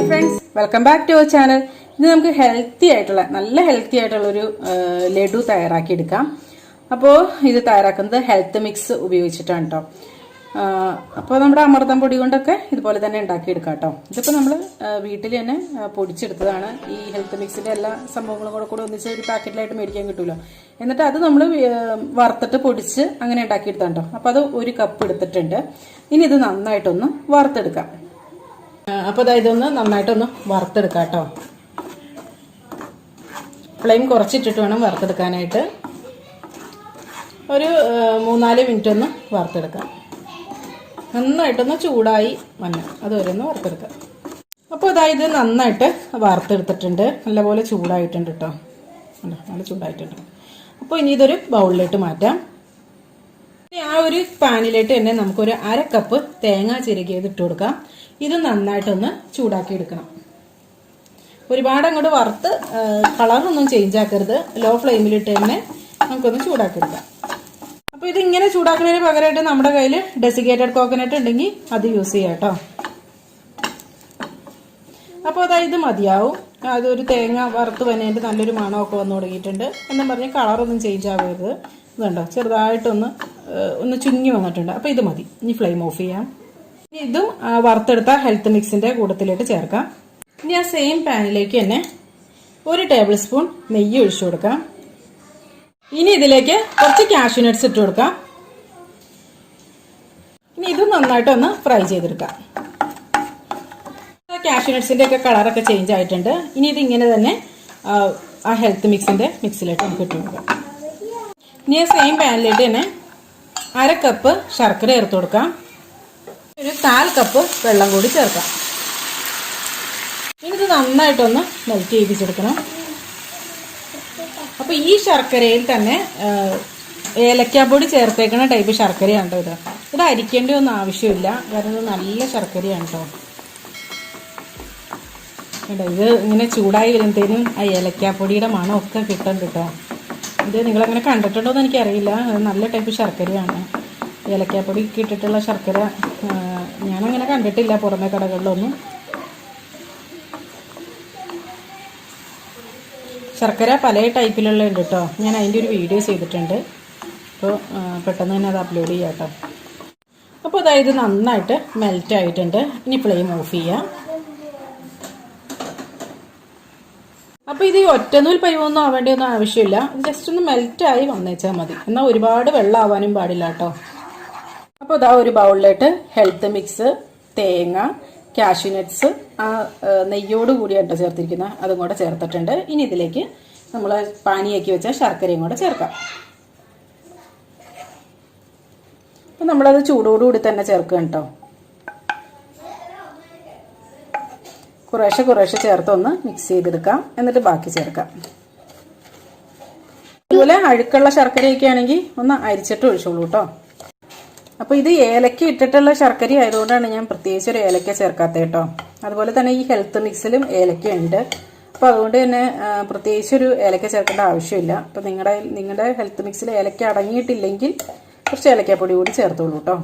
Hi friends, welcome back to our channel. ഇത് നമുക്ക് നല്ല ഹെൽത്തി ആയിട്ടുള്ള ഒരു ലഡു തയ്യാറാക്കിയെടുക്കാം. അപ്പോൾ ഇത് തയ്യാറാക്കുന്നത് ഹെൽത്ത് മിക്സ് ഉപയോഗിച്ചിട്ടാണ് കേട്ടോ. അപ്പോൾ നമ്മുടെ അമൃതം പൊടി കൊണ്ടൊക്കെ ഇതുപോലെ തന്നെ ഉണ്ടാക്കിയെടുക്കാം കേട്ടോ. ഇതിപ്പോൾ നമ്മൾ വീട്ടിൽ തന്നെ പൊടിച്ചെടുത്തതാണ്. ഈ ഹെൽത്ത് മിക്സിൻ്റെ എല്ലാ സംഭവങ്ങളും കൂടെ ഒന്നിച്ച് ഒരു പാക്കറ്റിലായിട്ട് മേടിക്കാൻ കിട്ടുമല്ലോ. എന്നിട്ട് അത് നമ്മൾ വറുത്തിട്ട് പൊടിച്ച് അങ്ങനെ ഉണ്ടാക്കിയെടുത്താണ് കേട്ടോ. അപ്പോൾ അത് 1 കപ്പ് എടുത്തിട്ടുണ്ട്. ഇനി ഇത് നന്നായിട്ടൊന്ന് വറുത്തെടുക്കാം. അപ്പോൾ ഇതൊന്ന് നന്നായിട്ടൊന്ന് വറുത്തെടുക്കാം കേട്ടോ. ഫ്ലെയിം കുറച്ചിട്ടിട്ട് വേണം വറുത്തെടുക്കാനായിട്ട്. ഒരു 3-4 മിനിറ്റ് ഒന്ന് വറുത്തെടുക്കാം. നന്നായിട്ടൊന്ന് ചൂടായി അതുവരെ ഒന്ന് വറുത്തെടുക്കാം. അപ്പോൾ ഇത് നന്നായിട്ട് വറുത്തെടുത്തിട്ടുണ്ട്. നല്ലപോലെ ചൂടായിട്ടുണ്ട് കേട്ടോ. നല്ല ചൂടായിട്ടുണ്ട്. അപ്പോൾ ഇനി ഇതൊരു ബൗളിലേക്ക് മാറ്റാം. ആ ഒരു പാനിലേക്ക് തന്നെ നമുക്കൊരു 1/2 കപ്പ് തേങ്ങ ചിരകിയത് ഇട്ട് കൊടുക്കാം. ഇത് നന്നായിട്ടൊന്ന് ചൂടാക്കി എടുക്കണം. ഒരുപാട് അങ്ങോട്ട് വറുത്ത് കളറൊന്നും ചേഞ്ച് ആക്കരുത്. ലോ ഫ്ലെയിമിലിട്ട് തന്നെ നമുക്കൊന്ന് ചൂടാക്കി എടുക്കാം. അപ്പോൾ ഇതിങ്ങനെ ചൂടാക്കുന്നതിന് പകരമായിട്ട് നമ്മുടെ കയ്യിൽ ഡെസിക്കേറ്റഡ് കോക്കനട്ട് ഉണ്ടെങ്കിൽ അത് യൂസ് ചെയ്യാം കേട്ടോ. അപ്പോൾ ഇത് മതിയാവും. അതൊരു തേങ്ങ വറുത്ത് വന്നതിൻ്റെ നല്ലൊരു മണമൊക്കെ വന്നു തുടങ്ങിയിട്ടുണ്ട്. എന്നും പറഞ്ഞ് കളറൊന്നും ചേഞ്ച് ആവരുത്. ഇതുണ്ടോ, ചെറുതായിട്ടൊന്ന് ചുങ്ങി വന്നിട്ടുണ്ട്. അപ്പോൾ ഇത് മതി. ഇനി ഫ്ലെയിം ഓഫ് ചെയ്യാം. ഇനി ഇതും വറുത്തെടുത്ത ഹെൽത്ത് മിക്സിന്റെ കൂട്ടത്തിലേക്ക് ചേർക്കാം. ഇനി ആ സെയിം പാനിലേക്ക് തന്നെ 1 ടേബിൾ സ്പൂൺ നെയ്യ് ഒഴിച്ചു കൊടുക്കാം. ഇനി ഇതിലേക്ക് കുറച്ച് കാഷ്യൂ നട്ട്സ് ഇട്ട് കൊടുക്കാം. ഇനി ഇത് നന്നായിട്ടൊന്ന് ഫ്രൈ ചെയ്തെടുക്കാം. കാഷ്യൂ നട്ട്സിന്റെ ഒക്കെ കളറൊക്കെ ചേഞ്ച് ആയിട്ടുണ്ട്. ഇനി ഇത് ഇങ്ങനെ തന്നെ ആ ഹെൽത്ത് മിക്സിലേക്ക് നമുക്ക് ഇട്ട് കൊടുക്കാം. ഇനി ആ സെയിം പാനിലേക്ക് തന്നെ 1/2 കപ്പ് ശർക്കര ചേർത്ത് കൊടുക്കാം. ഒരു 1/4 കപ്പ് വെള്ളം കൂടി ചേർക്കാം. ഇനി ഇത് നന്നായിട്ടൊന്ന് മെൽറ്റ് ചെയ്യിപ്പിച്ചെടുക്കണം. അപ്പോൾ ഈ ശർക്കരയിൽ തന്നെ ഏലക്കാപ്പൊടി ചേർത്തേക്കുന്ന ടൈപ്പ് ശർക്കരയാണ് കേട്ടോ. ഇത് അരിക്കേണ്ട ഒന്നും ആവശ്യമില്ല. കാരണം ഇത് നല്ല ശർക്കരയാണ് കേട്ടോ. ഇത് ഇങ്ങനെ ചൂടായി വരുമ്പോഴത്തേനും ആ ഏലക്കാപ്പൊടിയുടെ മണമൊക്കെ കിട്ടും കേട്ടോ. ഇത് നിങ്ങളങ്ങനെ കണ്ടിട്ടുണ്ടോ എന്ന് എനിക്കറിയില്ല. അത് നല്ല ടൈപ്പ് ശർക്കരയാണ്. ഏലക്കാപ്പൊടി ഇട്ടിട്ടുള്ള ശർക്കര ഞാനങ്ങനെ കണ്ടിട്ടില്ല പുറമെ കടകളിലൊന്നും. ശർക്കര പല ടൈപ്പിലുള്ള ഉണ്ട് കേട്ടോ. ഞാൻ അതിൻ്റെ ഒരു വീഡിയോ ചെയ്തിട്ടുണ്ട്. അപ്പോൾ പെട്ടെന്ന് തന്നെ അത് അപ്ലോഡ് ചെയ്യാം കേട്ടോ. അപ്പോൾ ഇത് നന്നായിട്ട് മെൽറ്റ് ആയിട്ടുണ്ട്. ഇനി ഫ്ലെയിം ഓഫ് ചെയ്യാം. അപ്പോൾ ഇത് ഒറ്റനൂൽ പരുവൊന്നും ആവേണ്ടിയൊന്നും ആവശ്യമില്ല. ജസ്റ്റ് ഒന്ന് മെൽറ്റായി വന്നേച്ചാൽ മതി. എന്നാൽ ഒരുപാട് വെള്ളം ആവാനും പാടില്ല കേട്ടോ. അപ്പോൾ ഒരു ബൗളിലേക്ക് ഹെൽത്ത് മിക്സ്, തേങ്ങ, കാഷ്യൂ നട്ട്സ്, ആ നെയ്യോട് കൂടിയായിട്ട് ചേർത്തിരിക്കുന്നത് അതും കൂടെ ചേർത്തിട്ടുണ്ട്. ഇനി ഇതിലേക്ക് നമ്മൾ പാനിയാക്കി വെച്ച ശർക്കരയും കൂടെ ചേർക്കാം. അപ്പം നമ്മളത് ചൂടോടുകൂടി തന്നെ ചേർക്കുക കേട്ടോ. കുറേശ്ശെ ചേർത്തൊന്ന് മിക്സ് ചെയ്തെടുക്കാം. എന്നിട്ട് ബാക്കി ചേർക്കാം. അതുപോലെ അഴുക്കുള്ള ശർക്കരയൊക്കെ ആണെങ്കിൽ ഒന്ന് അരിച്ചിട്ട് ഒഴിച്ചോളൂ കേട്ടോ. അപ്പോൾ ഇത് ഏലക്ക ഇട്ടിട്ടുള്ള ശർക്കര ആയതുകൊണ്ടാണ് ഞാൻ പ്രത്യേകിച്ച് ഒരു ഏലക്ക ചേർക്കാത്തത് കേട്ടോ. അതുപോലെ തന്നെ ഈ ഹെൽത്ത് മിക്സിലും ഏലക്ക ഉണ്ട്. അപ്പോൾ അതുകൊണ്ട് തന്നെ പ്രത്യേകിച്ചൊരു ഏലക്ക ചേർക്കേണ്ട ആവശ്യമില്ല. അപ്പോൾ നിങ്ങളുടെ ഹെൽത്ത് മിക്സിൽ ഏലക്ക അടങ്ങിയിട്ടില്ലെങ്കിൽ കുറച്ച് ഏലക്കാപ്പൊടി കൂടി ചേർത്തോളൂ കേട്ടോ.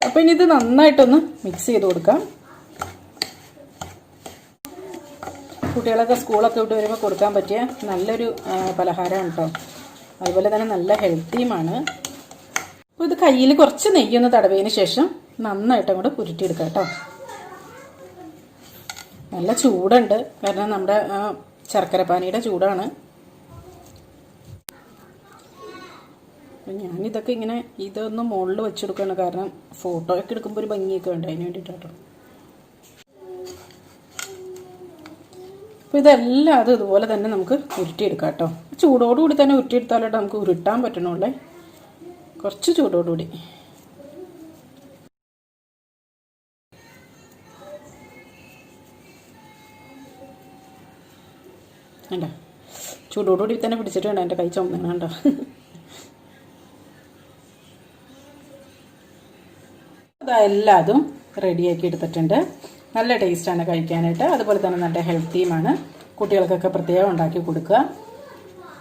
അപ്പോൾ ഇനി ഇത് നന്നായിട്ടൊന്ന് മിക്സ് ചെയ്ത് കൊടുക്കാം. കുട്ടികളൊക്കെ സ്കൂളൊക്കെ വിട്ട് വരുമ്പോൾ കൊടുക്കാൻ പറ്റിയ നല്ലൊരു പലഹാരമാണ് കേട്ടോ. അതുപോലെ തന്നെ നല്ല ഹെൽത്തിയുമാണ്. അപ്പോൾ ഇത് കയ്യിൽ കുറച്ച് നെയ്യൊന്ന് തടവിയതിന് ശേഷം നന്നായിട്ട് അങ്ങോട്ട് പുരുട്ടിയെടുക്കാം കേട്ടോ. നല്ല ചൂടുണ്ട്. കാരണം നമ്മുടെ ശർക്കരപ്പാനിയുടെ ചൂടാണ്. ഞാനിതൊക്കെ ഇതൊന്ന് മുകളിൽ വെച്ചെടുക്കുകയാണ്. കാരണം ഫോട്ടോയൊക്കെ എടുക്കുമ്പോൾ ഒരു ഭംഗിയൊക്കെ ഉണ്ട്. അതിന് വേണ്ടിയിട്ടോ. അപ്പോൾ ഇതെല്ലാം ഇതുപോലെ തന്നെ നമുക്ക് ഉരുട്ടിയെടുക്കാം കേട്ടോ. ചൂടോടുകൂടി തന്നെ ഉരുട്ടിയെടുത്താലോട്ടോ നമുക്ക് ഉരുട്ടാൻ പറ്റണുള്ളേ. കുറച്ച് ചൂടോടുകൂടി. വേണ്ട, ചൂടോടുകൂടി തന്നെ പിടിച്ചിട്ട് വേണ്ട. എൻ്റെ കൈ ചുമന്നേണ്ട. അതെല്ലാതും റെഡിയാക്കി എടുത്തിട്ടുണ്ട്. നല്ല ടേസ്റ്റാണ് കഴിക്കാനായിട്ട്. അതുപോലെ തന്നെ നല്ല ഹെൽത്തിയുമാണ്. കുട്ടികൾക്കൊക്കെ പ്രത്യേകം ഉണ്ടാക്കി കൊടുക്കുക.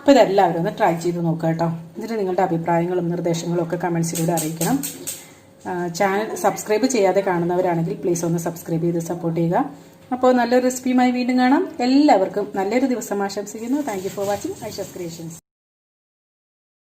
അപ്പോൾ ഇതെല്ലാവരും ഒന്ന് ട്രൈ ചെയ്ത് നോക്കുക കേട്ടോ. എന്നിട്ട് നിങ്ങളുടെ അഭിപ്രായങ്ങളും നിർദ്ദേശങ്ങളും ഒക്കെ കമൻസിലൂടെ അറിയിക്കണം. ചാനൽ സബ്സ്ക്രൈബ് ചെയ്യാതെ കാണുന്നവരാണെങ്കിൽ പ്ലീസ് ഒന്ന് സബ്സ്ക്രൈബ് ചെയ്ത് സപ്പോർട്ട് ചെയ്യുക. അപ്പോൾ നല്ലൊരു റെസിപ്പിയുമായി വീണ്ടും കാണാം. എല്ലാവർക്കും നല്ലൊരു ദിവസം ആശംസിക്കുന്നു. Thank you for watching Aisha's creations.